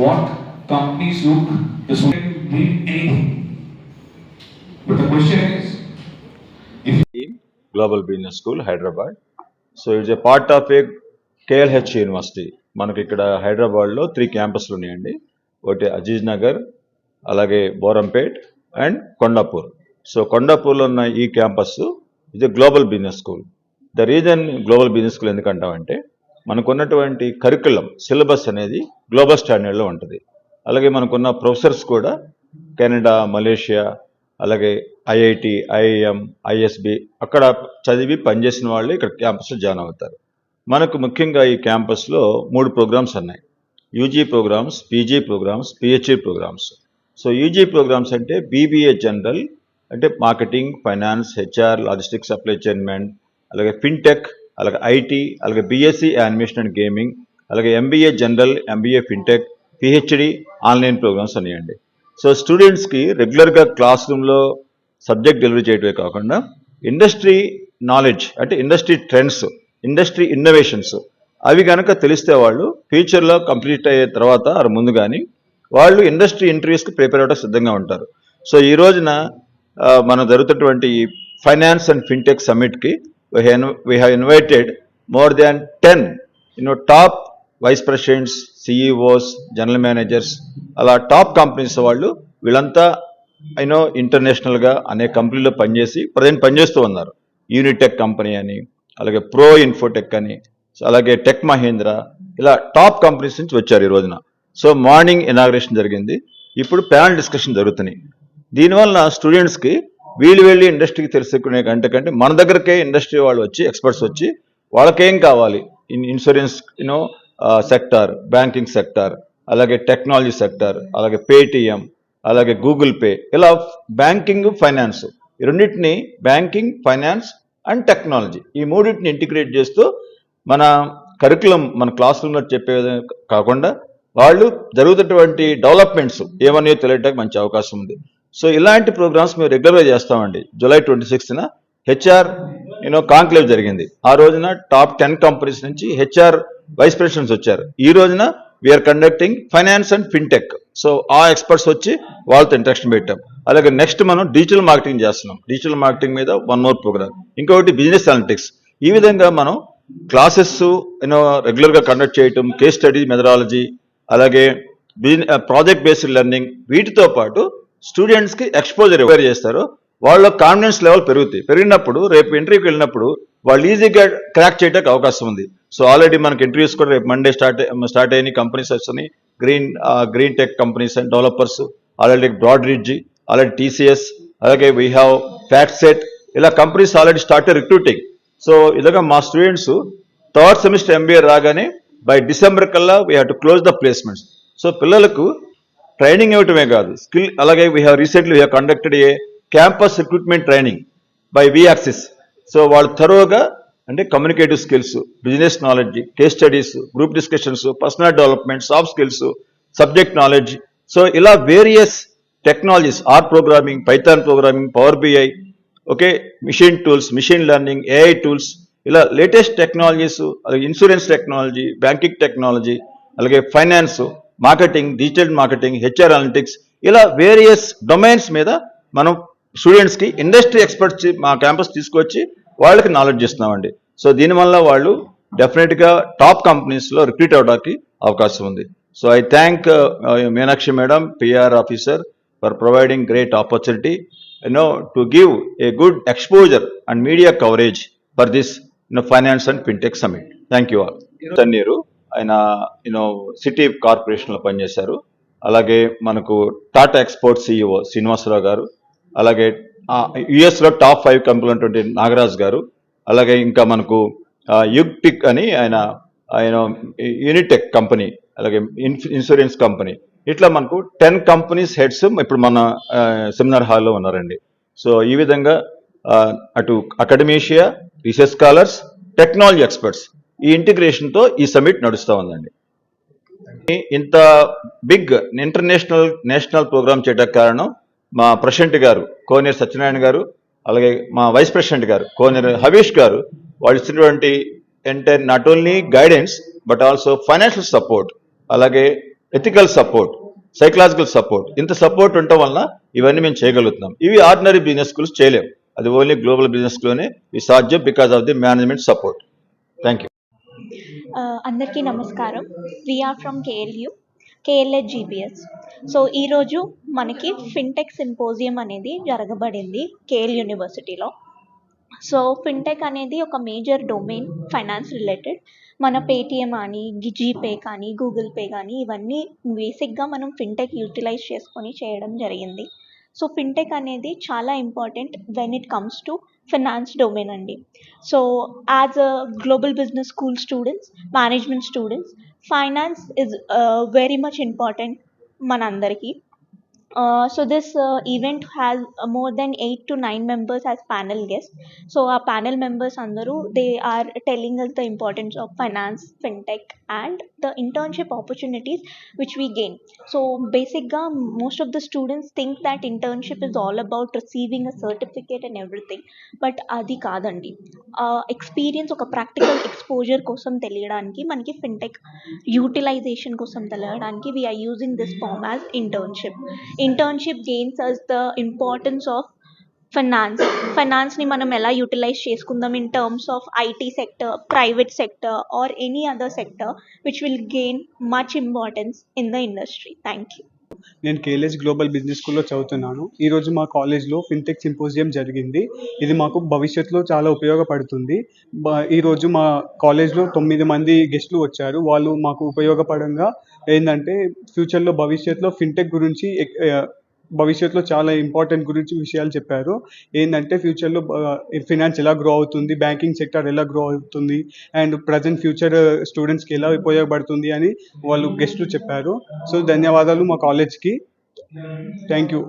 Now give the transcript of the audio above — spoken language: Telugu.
what companies look, the society will bring anything. But the question is, Global Business School, Hyderabad. So it's a part of a KLH university. మనకి ఇక్కడ హైదరాబాద్లో 3 క్యాంపస్లు ఉన్నాయండి. ఒకటి అజీజ్ నగర్, అలాగే బోరంపేట్ అండ్ కొండాపూర్. సో కొండాపూర్లో ఉన్న ఈ క్యాంపస్ ఇది global business school. The reason global business school ఎందుకంటామంటే మనకున్నటువంటి కరికులం సిలబస్ అనేది గ్లోబల్ స్టాండర్డ్లో ఉంటుంది. అలాగే మనకున్న ప్రొఫెసర్స్ కూడా కెనడా, మలేషియా, అలాగే ఐఐటి, ఐఐఎం, ఐఎస్బి అక్కడ చదివి పనిచేసిన వాళ్ళే ఇక్కడ క్యాంపస్లో జాయిన్ అవుతారు. మనకు ముఖ్యంగా ఈ క్యాంపస్లో 3 ప్రోగ్రామ్స్ ఉన్నాయి. UG programmes, PG programmes, PhD programmes. So UG programmes అంటే బీబీఏ జనరల్, అంటే marketing, finance, HR, logistics, supply chain management, అలాగే ఫిన్టెక్, అలాగే ఐటీ, అలాగే బీఎస్సీ యానిమేషన్ అండ్ గేమింగ్, అలాగే MBA general, MBA fintech, PhD online programmes ఉన్నాయండి. సో స్టూడెంట్స్కి రెగ్యులర్గా క్లాస్ రూమ్లో సబ్జెక్ట్ డెలివరీ చేయడమే కాకుండా ఇండస్ట్రీ నాలెడ్జ్, అంటే ఇండస్ట్రీ ట్రెండ్స్, ఇండస్ట్రీ ఇన్నోవేషన్స్ అవి కనుక తెలిస్తే వాళ్ళు ఫ్యూచర్లో కంప్లీట్ అయ్యే తర్వాత ముందు కానీ వాళ్ళు ఇండస్ట్రీ ఇంటర్వ్యూస్కి ప్రిపేర్ అవ్వడానికి సిద్ధంగా ఉంటారు. సో ఈ రోజున మనం జరుగుతున్నటువంటి ఫైనాన్స్ అండ్ ఫిన్టెక్ సమ్మిట్కి we have invited more than 10 top vice presidents, CEOs, general managers, అలా టాప్ కంపెనీస్ వాళ్ళు వీళ్ళంతా ఇంటర్నేషనల్గా అనేక కంపెనీలో పనిచేసి ప్రజెంట్ పనిచేస్తూ ఉన్నారు. యూనిటెక్ కంపెనీ అని, అలాగే ప్రో ఇన్ఫోటెక్ అని, అలాగే టెక్ మహీంద్రా, ఇలా టాప్ కంపెనీస్ నుంచి వచ్చారు ఈ రోజున. సో మార్నింగ్ ఇనాగ్రేషన్ జరిగింది, ఇప్పుడు ప్యానల్ డిస్కషన్ జరుగుతున్నాయి. దీనివల్ల స్టూడెంట్స్కి వీళ్ళు వెళ్ళి ఇండస్ట్రీకి తెలుసుకునే కంటే మన దగ్గరకే ఇండస్ట్రీ వాళ్ళు వచ్చి, ఎక్స్పర్ట్స్ వచ్చి వాళ్ళకేం కావాలి, ఇన్సూరెన్స్ సెక్టార్, బ్యాంకింగ్ సెక్టార్, అలాగే టెక్నాలజీ సెక్టార్, అలాగే పేటిఎం, అలాగే గూగుల్ పే, ఇలా బ్యాంకింగ్, ఫైనాన్స్, ఈ రెండింటిని బ్యాంకింగ్, ఫైనాన్స్ అండ్ టెక్నాలజీ ఈ మూడింటిని ఇంటిగ్రేట్ చేస్తూ మన కరికులం మన క్లాస్ రూమ్లో చెప్పేది కాకుండా వాళ్ళు జరుగుతున్నటువంటి డెవలప్మెంట్స్ ఏమన్నాయో తెలియడానికి మంచి అవకాశం ఉంది. సో ఇలాంటి ప్రోగ్రామ్స్ మేము రెగ్యులర్గా చేస్తామండి. జూలై 26న హెచ్ఆర్ కాంక్లేవ్ జరిగింది. ఆ రోజున టాప్ 10 కంపెనీస్ నుంచి హెచ్ఆర్ వైస్ ప్రెసిడెంట్స్ వచ్చారు. ఈ రోజున we are conducting finance and fintech. So ఆ ఎక్స్పర్ట్స్ వచ్చి వాళ్ళతో ఇంట్రాక్షన్ పెట్టాం. అలాగే నెక్స్ట్ మనం డిజిటల్ మార్కెటింగ్ చేస్తున్నాం. డిజిటల్ మార్కెటింగ్ మీద 1 more ప్రోగ్రామ్, ఇంకొకటి బిజినెస్ అనలిటిక్స్. ఈ విధంగా మనం క్లాసెస్ రెగ్యులర్గా కండక్ట్ చేయటం, కేస్ స్టడీ మెథడాలజీ, అలాగే ప్రాజెక్ట్ బేస్డ్ లెర్నింగ్, వీటితో పాటు స్టూడెంట్స్కి ఎక్స్పోజర్ ఎవరు చేస్తారో వాళ్ళ కాన్ఫిడెన్స్ లెవెల్ పెరిగినప్పుడు రేపు ఇంటర్వ్యూకి వెళ్ళినప్పుడు వాళ్ళు ఈజీగా క్రాక్ చేయడానికి అవకాశం ఉంది. సో ఆల్రెడీ మనకి ఇంటర్వ్యూస్ కూడా రేపు మండే స్టార్ట్ అయిన కంపెనీస్ వస్తున్నాయి. Green tech companies and developers, already Broadridge, already TCS, అలాగే వీ హ్యావ్ ఫ్యాక్ట్సెట్, ఇలా companies already start recruiting. So ఇలాగా మా స్టూడెంట్స్ 3rd సెమిస్టర్ ఎంబీఏ రాగానే బై డిసెంబర్ కల్లా we have to close the placements. So పిల్లలకు ట్రైనింగ్ ఇవ్వటమే కాదు, స్కిల్, అలాగే we have conducted a campus recruitment training by వియాక్సిస్. సో వాళ్ళు థరోగా అంటే communicative skills, business knowledge, case studies, group discussions, personal development, soft skills, subject knowledge, so ఇలా various technologies, R programming, Python programming, power BI, okay, machine tools, machine learning, AI tools, ఇలా లేటెస్ట్ టెక్నాలజీస్, అలాగే ఇన్సూరెన్స్ టెక్నాలజీ, బ్యాంకింగ్ టెక్నాలజీ, అలాగే finance, marketing, digital marketing, HR analytics, ఇలా వేరియస్ డొమైన్స్ మీద మనం స్టూడెంట్స్కి ఇండస్ట్రీ ఎక్స్పర్ట్స్ మా క్యాంపస్ తీసుకొచ్చి వాళ్ళకి నాలెడ్జ్ ఇస్తున్నామండి. సో దీనివల్ల వాళ్ళు డెఫినెట్గా టాప్ కంపెనీస్లో రిక్రూట్ అవ్వడానికి అవకాశం ఉంది. So I thank Meenakshi madam, PR officer, for providing great opportunity to give a good exposure and media coverage for this finance and fintech summit. Thank you all. Thanneeru ఆయన సిటీ కార్పొరేషన్లో పనిచేశారు. అలాగే మనకు టాటా ఎక్స్పోర్ట్ సిఇఓ శ్రీనివాసరావు గారు, అలాగే యుఎస్లో టాప్ 5 కంపెనీలు ఉన్నటువంటి నాగరాజ్ గారు, అలాగే ఇంకా మనకు యుగ్టిక్ అని ఆయన యూనిటెక్ కంపెనీ, అలాగే ఇన్సూరెన్స్ కంపెనీ, ఇట్లా మనకు 10 కంపెనీస్ హెడ్స్ ఇప్పుడు మన సెమినార్ హాల్లో ఉన్నారండి. సో ఈ విధంగా అటు అకాడమీషియా, రీసెర్చ్ స్కాలర్స్, టెక్నాలజీ ఎక్స్పర్ట్స్, ఈ ఇంటిగ్రేషన్తో ఈ సమిట్ నడుస్తూ ఉందండి. ఇంత బిగ్ నేషనల్ ప్రోగ్రామ్ చేయడానికి కారణం మా ప్రెసిడెంట్ గారు కోనేరు సత్యనారాయణ గారు, అలాగే మా వైస్ ప్రెసిడెంట్ గారు కోనేరు హవీష్ గారు, వాళ్ళు ఇచ్చినటువంటి not only guidance but also financial support, అలాగే ఎథికల్ సపోర్ట్, సైకలాజికల్ సపోర్ట్, ఇంత సపోర్ట్ ఉండటం వల్ల ఇవన్నీ మేము చేయగలుగుతున్నాం. ఇవి ఆర్డినరీ బిజినెస్ స్కూల్స్ చేయలేము. అది ఓన్లీ గ్లోబల్ బిజినెస్ స్కూల్లోనే ఈ సాధ్యం because of the management support. Thank you. అందరికీ నమస్కారం. We are from KLH GBS. So ఈరోజు మనకి ఫిన్టెక్ సింపోజియం అనేది జరగబడింది కేఎల్ యూనివర్సిటీలో. సో ఫిన్టెక్ అనేది ఒక మేజర్ డొమైన్ ఫైనాన్స్ రిలేటెడ్. మన పేటిఎం కానీ, జీపే కానీ, గూగుల్ పే కానీ ఇవన్నీ బేసిక్గా మనం ఫిన్టెక్ యూటిలైజ్ చేసుకొని చేయడం జరిగింది. సో ఫిన్టెక్ అనేది చాలా important when it comes to finance domain అండి. So as a global business school students, management students, finance is very much important మనందరికీ. So this event has more than 8 to 9 members as panel guests. So our panel members andaru, they are telling us the importance of finance, fintech and the internship opportunities which we gain. So basically most of the students think that internship is all about receiving a certificate and everything, but adi kadandi. Experience oka practical exposure kosam తెలియడానికి మనకి ఫిన్టెక్ యూటిలైజేషన్ కోసం తెలియడానికి we are using this form as internship gains us the importance of ఫైనాన్స్ని మనం ఎలా యూటిలైజ్ చేసుకుందాం in terms of IT sector, private sector or any other sector which will gain much importance in the industry. Thank you. నేను కేఎల్హెచ్ గ్లోబల్ బిజినెస్ స్కూల్లో చదువుతున్నాను. ఈరోజు మా కాలేజ్లో ఫిన్టెక్ సింపోజియం జరిగింది. ఇది మాకు భవిష్యత్తులో చాలా ఉపయోగపడుతుంది. ఈరోజు మా కాలేజ్లో 9 మంది గెస్టులు వచ్చారు. వాళ్ళు మాకు ఉపయోగపడంగా ఏంటంటే ఫ్యూచర్లో భవిష్యత్తులో ఫిన్టెక్ గురించి భవిష్యత్తులో చాలా ఇంపార్టెంట్ గురించి విషయాలు చెప్పారు. ఏంటంటే ఫ్యూచర్లో ఫినాన్స్ ఎలా గ్రో అవుతుంది, బ్యాంకింగ్ సెక్టర్ ఎలా గ్రో అవుతుంది అండ్ ప్రజెంట్ ఫ్యూచర్ స్టూడెంట్స్కి ఎలా ఉపయోగపడుతుంది అని వాళ్ళు గెస్టులు చెప్పారు. సో ధన్యవాదాలు మా కాలేజ్కి. Thank you.